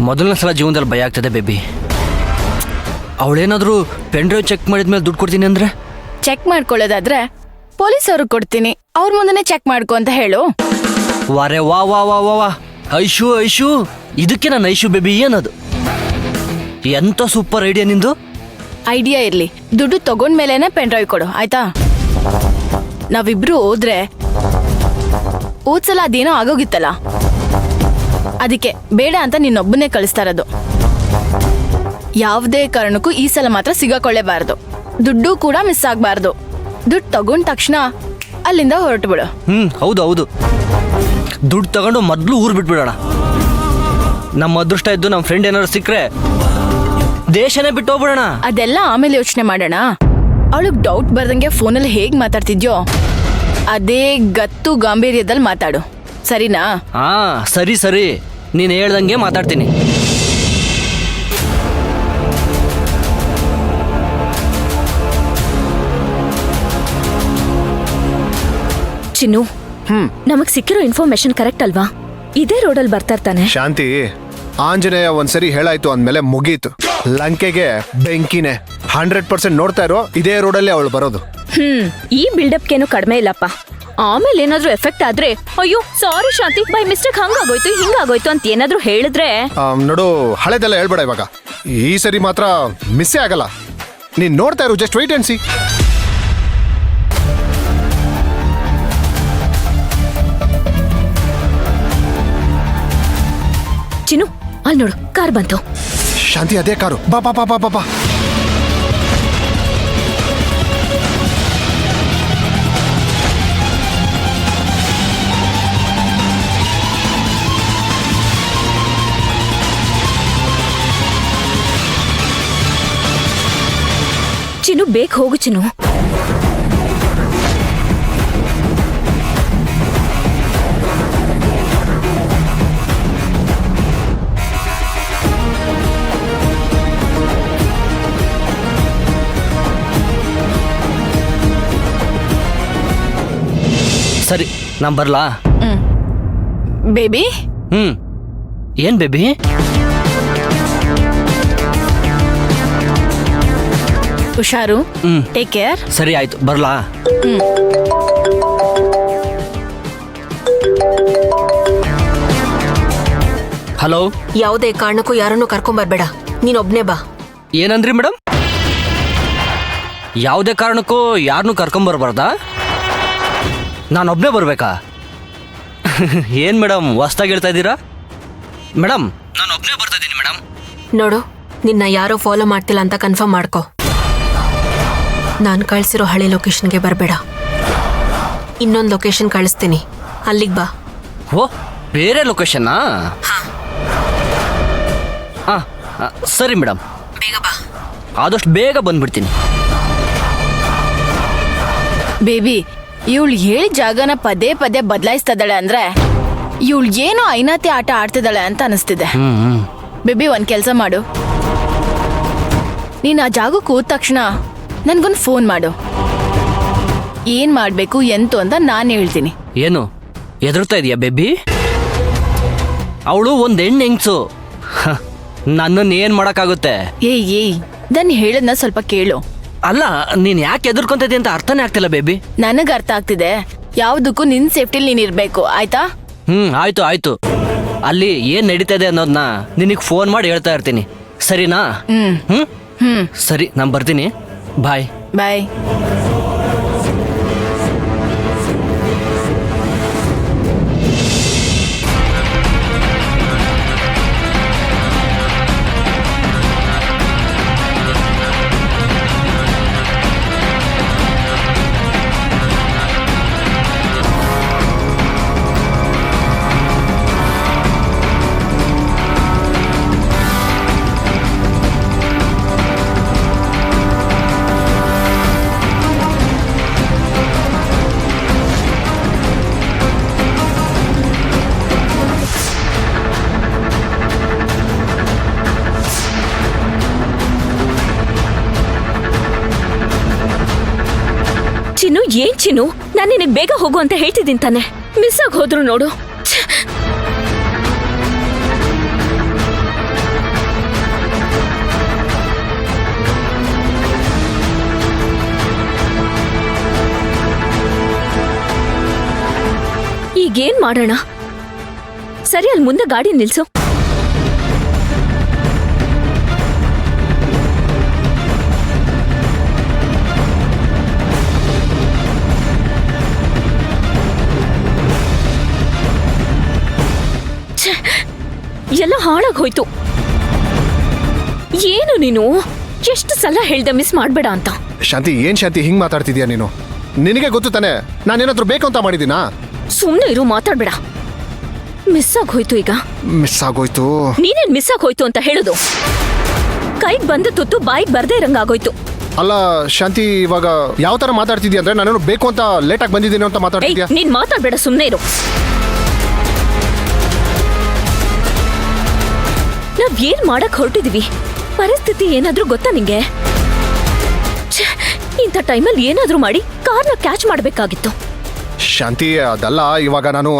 ಮೊದಲನೇ ಸಲ ಜೀವನದಲ್ಲಿ ಭಯ ಆಗ್ತದೆ ಬೇಬಿ. ಅವಳೇನಾದರೂ ಪೆನ್ ಡ್ರೈವ್ ಚೆಕ್ ಮಾಡಿದ್ಮೇಲೆ ದುಡ್ಡು ಕೊಡ್ತೀನಿ ಅಂದರೆ? ಚೆಕ್ ಮಾಡ್ಕೊಳ್ಳೋದಾದ್ರೆ ಪೊಲೀಸ್ ಅವ್ರಿಗೆ ಕೊಡ್ತೀನಿ, ಅವ್ರ ಮುಂದೆ ಚೆಕ್ ಮಾಡ್ಕೊ ಅಂತ ಹೇಳು. ವಾರೆ ವಾ ವಾ ವಾ ವಾ ವಾ ಐಶು ಐಶು, ಇದಕ್ಕೆ ನಾನು ಐಶು ಬೇಬಿ ಏನದು? ಎಂತ ಸೂಪರ್ ಐಡಿಯಾ ನಿಂದು. ಐಡಿಯಾ ಇರ್ಲಿ, ದುಡ್ಡು ತಗೊಂಡ್ಮೇಲೆನೆ ಪೆನ್ ಡ್ರೈವ್ ಕೊಡು ಆಯ್ತಾ? ನಾವಿಬ್ರು ಹೋದ್ರೆ ಓದ್ಸಲ ಅದೇನೋ ಆಗೋಗಿತ್ತಲ್ಲ, ಅದಕ್ಕೆ ಬೇಡ ಅಂತ ನಿನ್ನೊಬ್ಬನೇ ಕಳಿಸ್ತಾ ಇರೋದು. ಯಾವುದೇ ಕಾರಣಕ್ಕೂ ಈ ಸಲ ಮಾತ್ರ ಸಿಗಾಕೊಳ್ಳೇಬಾರ್ದು, ದುಡ್ಡು ಕೂಡ ಮಿಸ್ ಆಗ್ಬಾರ್ದು. ದುಡ್ಡು ತಗೊಂಡ ತಕ್ಷಣ ಅಲ್ಲಿಂದ ಹೊರಟು ಬಿಡು. ಹೌದು ಹೌದು, ದುಡ್ಡು ತಗೊಂಡು ಮೊದಲು ಊರು ಬಿಟ್ಬಿಡೋಣ. ನಮ್ಮ ಅದೃಷ್ಟ ಇದ್ದು ನಮ್ಮ ಫ್ರೆಂಡ್ ಏನಾದ್ರು ಸಿಕ್ಕರೆ ದೇಶನೇ ಬಿಟ್ಟು ಹೋಗ್ಬಿಡೋಣ. ಅದೆಲ್ಲ ಆಮೇಲೆ ಯೋಚನೆ ಮಾಡೋಣ. ಅವಳಿಗೆ ಡೌಟ್ ಬರ್ದಂಗೆ ಫೋನಲ್ಲಿ ಹೇಗ್ ಮಾತಾಡ್ತಿದ್ಯೋ ಅದೇ ಗತ್ತು ಗಾಂಭೀರ್ಯದಲ್ಲಿ ಮಾತಾಡು, ಸರಿನಾ? ಹಾ ಸರಿ ಸರಿ, ನೀನು ಹೇಳ್ದಂಗೆ ಮಾತಾಡ್ತೀನಿ. ಚಿನ್ನು, ನಮಗ್ ಸಿಕ್ಕಿರೋ ಇನ್ಫಾರ್ಮೇಶನ್ ಕರೆಕ್ಟ್ ಅಲ್ವಾ? ಇದೇ ರೋಡಲ್ಲಿ ಬರ್ತಾ ಇರ್ತಾನೆ. ಶಾಂತಿ, ಆಂಜನೇಯ ಒಂದ್ಸರಿ ಹೇಳಾಯ್ತು ಅಂದ್ಮೇಲೆ ಮುಗೀತು. ಲಂಕೆಗೆ ಬೆಂಕಿನೇ. 100% ನೋಡ್ತಾ ಇರೋ ಇದೇ ರೋಡಲ್ಲೇ ಅವಳು ಬರೋದು. ಈ ಬಿಲ್ಡಪ್ಗೇನು ಕಡಿಮೆ ಇಲ್ಲಪ್ಪ. ಆಮೇಲೆ ಏನಾದ್ರೂ ಎಫೆಕ್ಟ್ ಆದ್ರೆ ಅಯ್ಯೋ ಸಾರಿ ಶಾಂತಿ, ಬೈ ಮಿಸ್ಟೇಕ್ ಹಂಗಾಗೋಯ್ತು ಹಿಂಗಾಗೋಯ್ತು ಅಂತ ಏನಾದ್ರೂ ಹೇಳಿದ್ರೆ ನೋಡು, ಹಳೆದೆಲ್ಲ ಹೇಳ್ಬೇಡ ಇವಾಗ. ಈ ಸರಿ ಮಾತ್ರ ಮಿಸ್ಸೇ ಆಗಲ್ಲ. ನೀನ್ ನೋಡ್ತಾ ಇರು, ಜಸ್ಟ್ ವೆಯ್ಟ್ ಅಂಡ್ ಸಿ. ಚಿನ್ನು, ಅಲ್ಲಿ ನೋಡು, ಕಾರ್ ಬಂತು. ಶಾಂತಿ, ಅದೇ ಕಾರು. ಬಾ ಬಾ ಬಾ ಬಾ ಬಾ ಬಾ. ಚಿನ್ನು, ಬೇಗ ಹೋಗು ಚಿನ್ನು. ಸರಿ, ನಾನು ಬರ್ಲಾ? ಬೇಬಿ, ಏನ್ ಬೇಬಿ? ಹುಷಾರು, ಟೇಕ್ ಕೇರ್. ಸರಿ ಆಯ್ತು, ಬರ್ಲಾ? ಹಲೋ. ಯಾವುದೇ ಕಾರಣಕ್ಕೂ ಯಾರನ್ನೂ ಕರ್ಕೊಂಬರ್ಬೇಡ, ನೀನೊಬ್ನೇ ಬಾ. ಏನಂದ್ರಿ ಮೇಡಮ್? ಯಾವುದೇ ಕಾರಣಕ್ಕೂ ಯಾರನ್ನೂ ಕರ್ಕೊಂಬರ್ಬಾರ್ದಾ? ನಾನೊಬ್ಬನೇ ಬರ್ಬೇಕಾ? ಏನು ಮೇಡಮ್ ಹೊಸ್ದಾಗಿ ಹೇಳ್ತಾ ಇದ್ದೀರಾ? ಮೇಡಮ್, ನಾನು ಒಬ್ಬನೇ ಬರ್ತಾ ಇದ್ದೀನಿ ಮೇಡಮ್. ನೋಡು, ನಿನ್ನ ಯಾರೋ ಫಾಲೋ ಮಾಡ್ತಿಲ್ಲ ಅಂತ ಕನ್ಫರ್ಮ್ ಮಾಡ್ಕೊ. ನಾನು ಕಳಿಸಿರೋ ಹಳೆ ಲೊಕೇಶನ್ಗೆ ಬರಬೇಡ. ಇನ್ನೊಂದು ಲೊಕೇಶನ್ ಕಳಿಸ್ತೀನಿ, ಅಲ್ಲಿಗೆ ಬಾ. ಓ, ಬೇರೆ ಲೊಕೇಶನ್ನಾ? ಹಾಂ, ಸರಿ ಮೇಡಮ್, ಬೇಗ ಬಾ. ಆದಷ್ಟು ಬೇಗ ಬಂದ್ಬಿಡ್ತೀನಿ. ಬೇಬಿ, ಇವಳು ಹೇಳಿದ ಜಾಗನ ಪದೇ ಪದೇ ಬದಲಾಯಿಸ್ತಿದ್ದಾಳೆ ಅಂದ್ರೆ ಇವಳು ಏನೋ ಐನಾತಿ ಆಟ ಆಡ್ತಿದ್ದಾಳೆ ಅಂತ ಅನಿಸ್ತಿದೆ. ಬೇಬಿ, ಒಂದ್ ಕೆಲಸ ಮಾಡು, ನೀನ್ ಆ ಜಾಗಕ್ಕೆ ಹೋದ ತಕ್ಷಣ ನನ್ಗೊಂದು ಫೋನ್ ಮಾಡು. ಏನ್ ಮಾಡ್ಬೇಕು ಎಂತು ಅಂತ ನಾನು ಹೇಳ್ತೀನಿ. ಏನು ಎದುರ್ತಾ ಇದೀಯಾ ಬೇಬಿ? ಅವಳು ಒಂದು ಹೆಣ್ಣು ಹೆಂಗ್ಸು, ನನ್ನನ್ನು ಏನು ಮಾಡೋಕ್ಕಾಗುತ್ತೆ? ಏಯ್ ನಾನು ಹೇಳದ್ನ ಸ್ವಲ್ಪ ಕೇಳು. ಅಲ್ಲ, ನೀನು ಯಾಕೆ ಎದುರ್ಕೊಂತಿದ್ದೆ ಅಂತ ಅರ್ಥನೇ ಆಗ್ತಿಲ್ಲ ಬೇಬಿ. ನನಗೆ ಅರ್ಥ ಆಗ್ತಿದೆ, ಯಾವ್ದಕ್ಕೂ ನಿನ್ ಸೇಫ್ಟಿಲಿ ನೀನ್ ಇರ್ಬೇಕು, ಆಯ್ತಾ? ಆಯ್ತು ಆಯ್ತು. ಅಲ್ಲಿ ಏನ್ ನಡೀತಾ ಇದೆ ಅನ್ನೋದನ್ನ ನಿನಗೆ ಫೋನ್ ಮಾಡಿ ಹೇಳ್ತಾ ಇರ್ತೀನಿ, ಸರಿನಾ? ಸರಿ, ನಾನು ಬರ್ತೀನಿ. ಬಾಯ್ ಬಾಯ್. ಚಿನ್ನು, ಏನ್ ಚಿನ್ನು, ನಾನು ನಿನಗೆ ಬೇಗ ಹೋಗು ಅಂತ ಹೇಳ್ತಿದ್ದೀನಿ ತಾನೆ. ಮಿಸ್ ಆಗಿ ಹೋದ್ರು ನೋಡು. ಮಾಡೋಣ. ಸರಿ, ಅಲ್ಲಿ ಮುಂದೆ ಗಾಡಿ ನಿಲ್ಸು. ಛೆ, ಎಲ್ಲ ಹಾಳಾಗ್ ಹೋಯ್ತು. ಏನು ನೀನು ಎಷ್ಟು ಸಲ ಹೇಳ್ದೆ ಮಿಸ್ ಮಾಡ್ಬೇಡ ಅಂತ. ಶಾಂತಿ, ಏನ್ ಶಾಂತಿ ಹಿಂಗ್ ಮಾತಾಡ್ತಿದ್ಯಾ ನೀನು? ನಿನಗೆ ಗೊತ್ತು ತಾನೆ ನಾನೇನಾದ್ರೂ ಬೇಕು ಅಂತ ಮಾಡಿದ್ದೀನಾ? ಸುಮ್ನೆ ಇರು, ಮಾತಾಡ್ಬೇಡ. ಮಿಸ್ ಆಗ್ ಹೋಯ್ತು. ಈಗ ಮಿಸ್ ಆಗೋಯ್ತು. ನೀನೇನ್ ಮಿಸ್ ಆಗ್ ಹೋಯ್ತು ಅಂತ ಹೇಳುದು? ಕೈಗ್ ಬಂದ ತುತ್ತು ಬಾಯಿಗೆ ಬರ್ದೇ ಇರಂಗಾಗೋಯ್ತು. ಅಲ್ಲ ಶಾಂತಿ, ಇವಾಗ ಯಾವ ತರ ಮಾತಾಡ್ತಿದ್ಯಾ ಅಂದ್ರೆ ನಾನೇನು ಬೇಕು ಅಂತ ಲೇಟ್ ಆಗಿ ಬಂದಿದ್ದೀನಿ ಅಂತ ಏಯ್, ಮಾತಾಡ್ತಿದ್ಯಾ? ನೀನ್ ಮಾತಾಡ್ಬೇಡ, ಸುಮ್ನೆ ಇರು. ನಾವ್ ಏನ್ ಮಾಡಕ್ ಹೊರಟಿದೀವಿ? ಪರಿಸ್ಥಿತಿ ಏನಾದ್ರೂ ಗೊತ್ತಾ ನಿಂಗೆ? ಛೆ, ಇಂಥ ಟೈಮಲ್ಲಿ ಏನಾದ್ರೂ ಮಾಡಿ ಕಾರ್ನ ಕ್ಯಾಚ್ ಮಾಡ್ಬೇಕಾಗಿತ್ತು. ಶಾಂತಿ, ಅದಲ್ಲ, ಇವಾಗ ನಾನು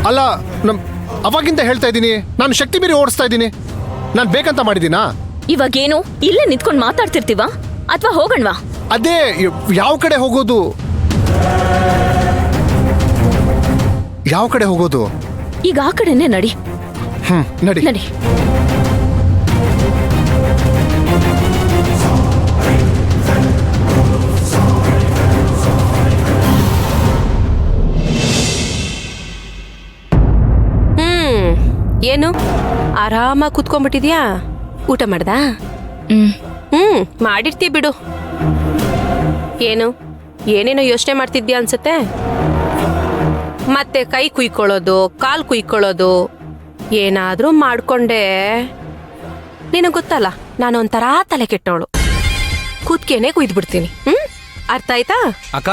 ಅಲ್ಲ ಅವಾಗಿಂದ ಹೇಳ್ತಾ ಇದ್ದೀನಿ, ನಾನು ಶಕ್ತಿ ಮೀರಿ ಓಡಿಸ್ತಾ ಇದ್ದೀನಿ. ನಾನು ಬೇಕಂತ ಮಾಡಿದ್ದೀನಾ? ಇವಾಗೇನು ಇಲ್ಲೇ ನಿಂತ್ಕೊಂಡ್ ಮಾತಾಡ್ತಿರ್ತೀವ ಅಥವಾ ಹೋಗಣ್ವಾ? ಅದೇ ಯಾವ ಕಡೆ ಹೋಗೋದು? ಯಾವ ಕಡೆ ಹೋಗೋದು? ಈಗ ಆ ಕಡೆನೆ ನಡಿ. ನಡಿ. ನಡಿ. ಏನು ಆರಾಮಾಗಿ ಕುತ್ಕೊಂಡ್ಬಿಟ್ಟಿದ್ಯಾ? ಊಟ ಮಾಡ್ದಾ? ಮಾಡಿರ್ತೀಯ ಬಿಡು. ಏನು ಏನೇನೋ ಯೋಚನೆ ಮಾಡ್ತಿದ್ಯಾ ಅನ್ಸತ್ತೆ. ಮತ್ತೆ ಕೈ ಕುಯ್ಕೊಳ್ಳೋದು, ಕಾಲ್ ಕುಯ್ಕೊಳ್ಳೋದು ಏನಾದ್ರೂ ಮಾಡ್ಕೊಂಡೆ. ನಿನಗೆ ಗೊತ್ತಲ್ಲ, ನಾನು ಒಂಥರ ತಲೆ ಕೆಟ್ಟವಳು. ಕೂತ್ಕೇನೆ ಕುಯ್ದ್ಬಿಡ್ತೀನಿ. ಅರ್ಥ ಆಯ್ತಾ? ಅಕ್ಕ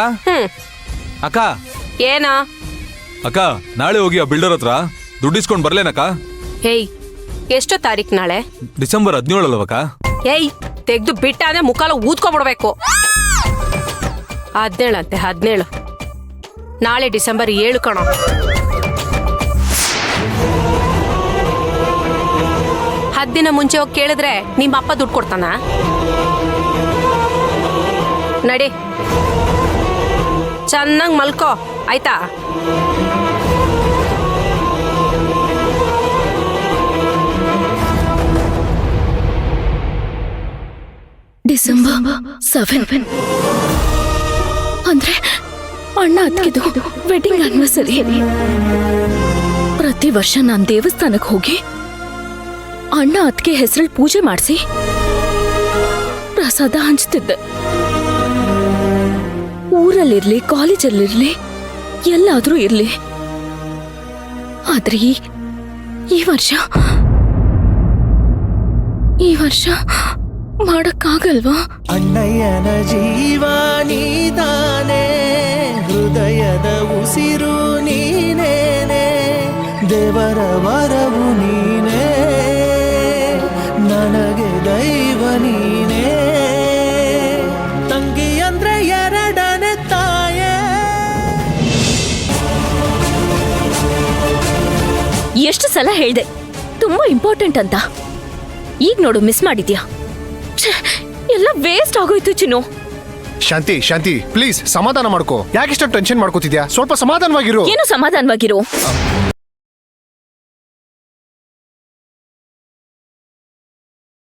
ಅಕ್ಕ ಏನ? ಅಕ್ಕ, ನಾಳೆ ಹೋಗಿ ಆ ಬಿಲ್ಡರ್ ಹತ್ರ ದುಡ್ಡಿಸ್ಕೊಂಡ್ ಬರ್ಲೇನಕ್ಕ? ಹೇಯ್, ಎಷ್ಟೋ ತಾರೀಕು ನಾಳೆ? ಡಿಸೆಂಬರ್ 17 ಅಲ್ವಕ್ಕ? ಏಯ್, ತೆಗ್ದು ಬಿಟ್ಟಾದ್ರೆ ಮುಖಾಲ ಊದ್ಕೊಬಿಡ್ಬೇಕು. 17 ಅಂತೆ, 17. ನಾಳೆ ಡಿಸೆಂಬರ್ 7 ಕಣೋ. ದಿನ ಮುಂಚೆ ಹೋಗಿ ಕೇಳಿದ್ರೆ ನಿಮ್ಮ ಅಪ್ಪ ದುಡ್ಡು ಕೊಡ್ತಾನ? ನಡಿ, ಚೆನ್ನಾಗಿ ಮಲ್ಕೋ, ಆಯ್ತಾ? ಡಿಸೆಂಬರ್ 7 ಅಂದ್ರೆ ಅಣ್ಣ ಅತ್ತಿಗೆದು ವೆಡ್ಡಿಂಗ್ ಆನಿವರ್ಸರಿ. ಪ್ರತಿ ವರ್ಷ ನಾನು ದೇವಸ್ಥಾನಕ್ಕೆ ಹೋಗಿ ಅಣ್ಣ ಅತ್ತಿಗೆ ಹೆಸರಲ್ಲಿ ಪೂಜೆ ಮಾಡಿಸಿ ಪ್ರಸಾದ ಹಂಚ್ತಿದ್ದೆ. ಊರಲ್ಲಿರ್ಲಿ, ಕಾಲೇಜಲ್ಲಿರ್ಲಿ, ಎಲ್ಲಾದ್ರೂ ಇರ್ಲಿ. ಆದ್ರೆ ಈ ವರ್ಷ ಮಾಡಕ್ಕಾಗಲ್ವಾ? ಅಣ್ಣಯ್ಯನ ಜೀವ ನೀತಾನೆ, ಹೃದಯದ ಉಸಿರು ನೀನೇನೆ, ದೇವರ ವರವು ನೀನೇ, ನನಗೆ ದೈವ ನೀನೇ, ತಂಗಿ ಅಂದ್ರೆ ಎರಡನೇ ತಾಯೇ. ಎಷ್ಟು ಸಲ ಹೇಳ್ದೆ ತುಂಬಾ ಇಂಪಾರ್ಟೆಂಟ್ ಅಂತ. ಈಗ ನೋಡು, ಮಿಸ್ ಮಾಡಿದ್ಯಾ. ಎಲ್ಲ ವೇಸ್ಟ್ ಆಗೋಯ್ತು ಚಿನ್ನು. ಶಾಂತಿ, ಶಾಂತಿ, ಪ್ಲೀಸ್ ಸಮಾಧಾನ ಮಾಡ್ಕೋ. ಯಾಕೆ ಇಷ್ಟೊಂದು ಟೆನ್ಷನ್ ಮಾಡ್ಕೋತಿದ್ಯಾ? ಸ್ವಲ್ಪ ಸಮಾಧಾನವಾಗಿರು. ಏನು ಸಮಾಧಾನವಾಗಿರು?